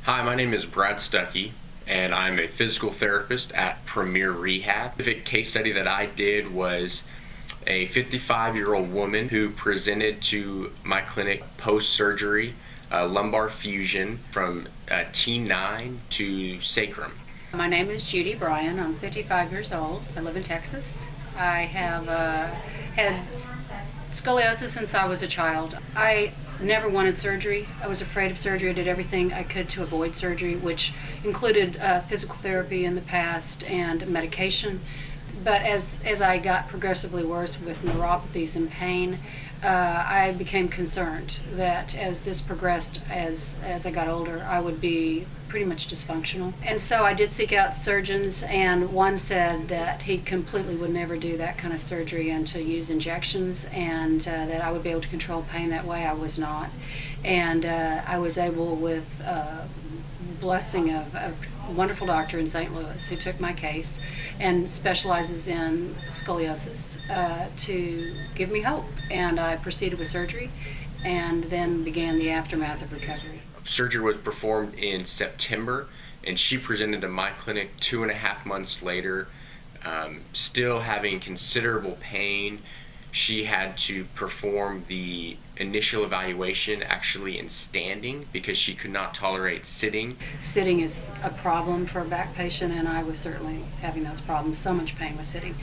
Hi, my name is Brad Stucky, and I'm a physical therapist at Premier Rehab. The case study that I did was a 55-year-old woman who presented to my clinic post-surgery lumbar fusion from T9 to sacrum. My name is Judy Bryan. I'm 55 years old. I live in Texas. I have had scoliosis since I was a child. I never wanted surgery. I was afraid of surgery. I did everything I could to avoid surgery, which included physical therapy in the past and medication. But as I got progressively worse with neuropathies and pain, I became concerned that as this progressed, as I got older, I would be pretty much dysfunctional. And so I did seek out surgeons, and one said that he completely would never do that kind of surgery and to use injections, and that I would be able to control pain that way. I was not. And I was able, with blessing of a wonderful doctor in St. Louis who took my case and specializes in scoliosis, to give me hope. And I proceeded with surgery and then began the aftermath of recovery. Surgery was performed in September, and she presented to my clinic 2.5 months later, still having considerable pain. She had to perform the initial evaluation actually in standing because she could not tolerate sitting. Sitting is a problem for a back patient, and I was certainly having those problems. So much pain with sitting.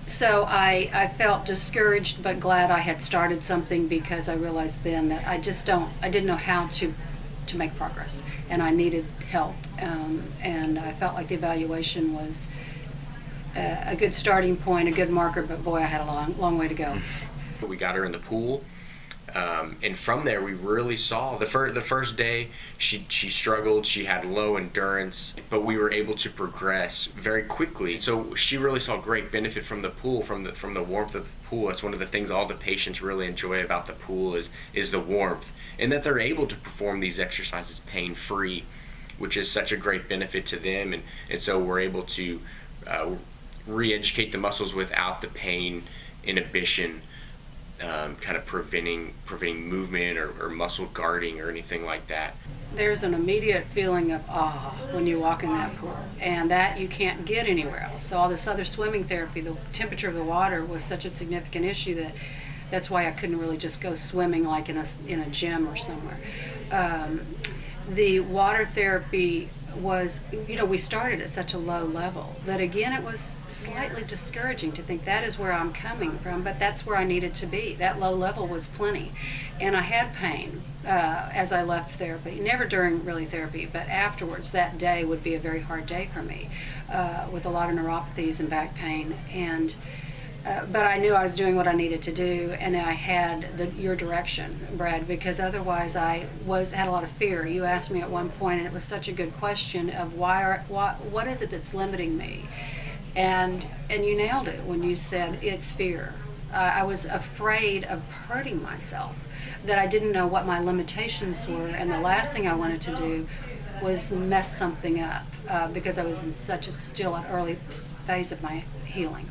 So I felt discouraged but glad I had started something, because I realized then that I didn't know how to make progress, and I needed help. And I felt like the evaluation was a good starting point, a good marker, but boy, I had a long way to go. We got her in the pool, and from there we really saw the first day she struggled. She had low endurance, but we were able to progress very quickly. So she really saw great benefit from the pool, from the warmth of the pool. That's one of the things all the patients really enjoy about the pool is the warmth, and that they're able to perform these exercises pain-free, which is such a great benefit to them. And so we're able to re-educate the muscles without the pain inhibition, kind of preventing movement or muscle guarding or anything like that. There's an immediate feeling of awe when you walk in that pool, and that you can't get anywhere else. So all this other swimming therapy, the temperature of the water was such a significant issue that's why I couldn't really just go swimming like in a gym or somewhere. The water therapy was, we started at such a low level that, again, it was slightly discouraging to think that is where I'm coming from, but that's where I needed to be. That low level was plenty. And I had pain as I left therapy, never during really therapy, but afterwards. That day would be a very hard day for me, with a lot of neuropathies and back pain. And but I knew I was doing what I needed to do, and I had your direction, Brad, because otherwise I had a lot of fear. You asked me at one point, and it was such a good question, of what is it that's limiting me? And you nailed it when you said it's fear. I was afraid of hurting myself, that I didn't know what my limitations were, and the last thing I wanted to do was mess something up, because I was in such a still an early phase of my healing.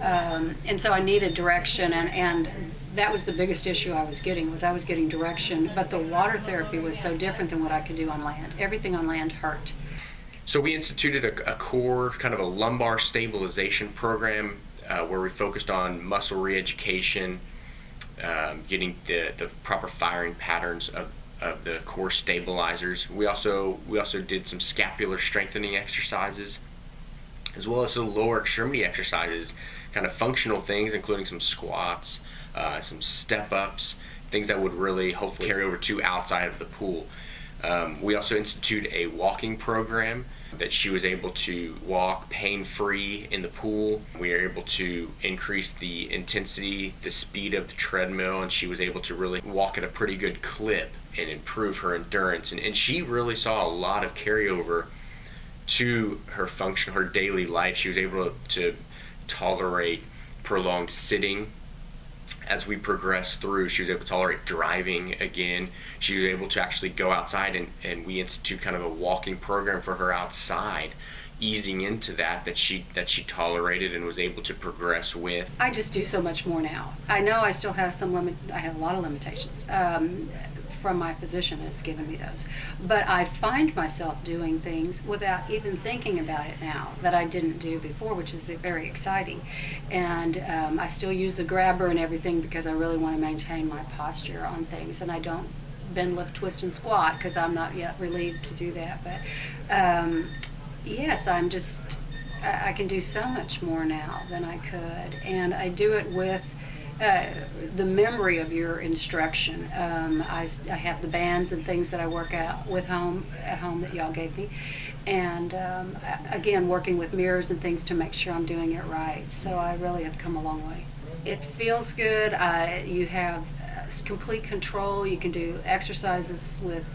And so I needed direction, and that was the biggest issue I was getting direction. But the water therapy was so different than what I could do on land. Everything on land hurt. So we instituted a core, kind of a lumbar stabilization program, where we focused on muscle re-education, getting the proper firing patterns of the core stabilizers. We also did some scapular strengthening exercises, as well as some lower extremity exercises, kind of functional things, including some squats, some step-ups, things that would really hopefully carry over to outside of the pool. We also instituted a walking program that she was able to walk pain-free in the pool. We were able to increase the intensity, the speed of the treadmill, and she was able to really walk at a pretty good clip and improve her endurance. And she really saw a lot of carryover to her function, her daily life. She was able to tolerate prolonged sitting. As we progressed through, she was able to tolerate driving again. She was able to actually go outside, and we institute kind of a walking program for her outside, easing into that she tolerated and was able to progress with. I just do so much more now. I know I still have I have a lot of limitations. from my physician has given me those. But I find myself doing things without even thinking about it now that I didn't do before, which is very exciting. And I still use the grabber and everything because I really want to maintain my posture on things, and I don't bend, lift, twist, and squat because I'm not yet relieved to do that. But yes, I can do so much more now than I could, and I do it with the memory of your instruction. I have the bands and things that I work out with at home that y'all gave me, and again, working with mirrors and things to make sure I'm doing it right. So I really have come a long way. It feels good. You have complete control. You can do exercises with,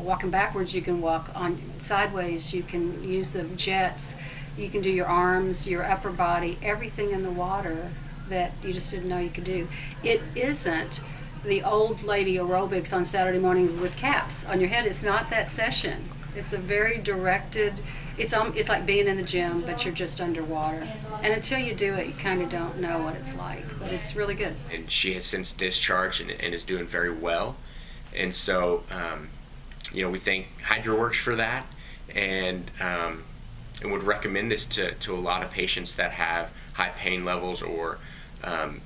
walking backwards. You can walk on sideways. You can use the jets. You can do your arms, your upper body, everything in the water that you just didn't know you could do. It isn't the old lady aerobics on Saturday mornings with caps on your head. It's not that session. It's a very directed, it's like being in the gym, but you're just underwater. And until you do it, you kind of don't know what it's like, but it's really good. And she has since discharged and is doing very well. And so, we thank HydroWorx for that, and would recommend this to a lot of patients that have high pain levels or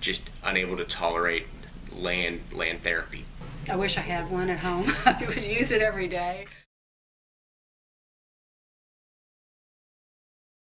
just unable to tolerate land therapy. I wish I had one at home. I would use it every day.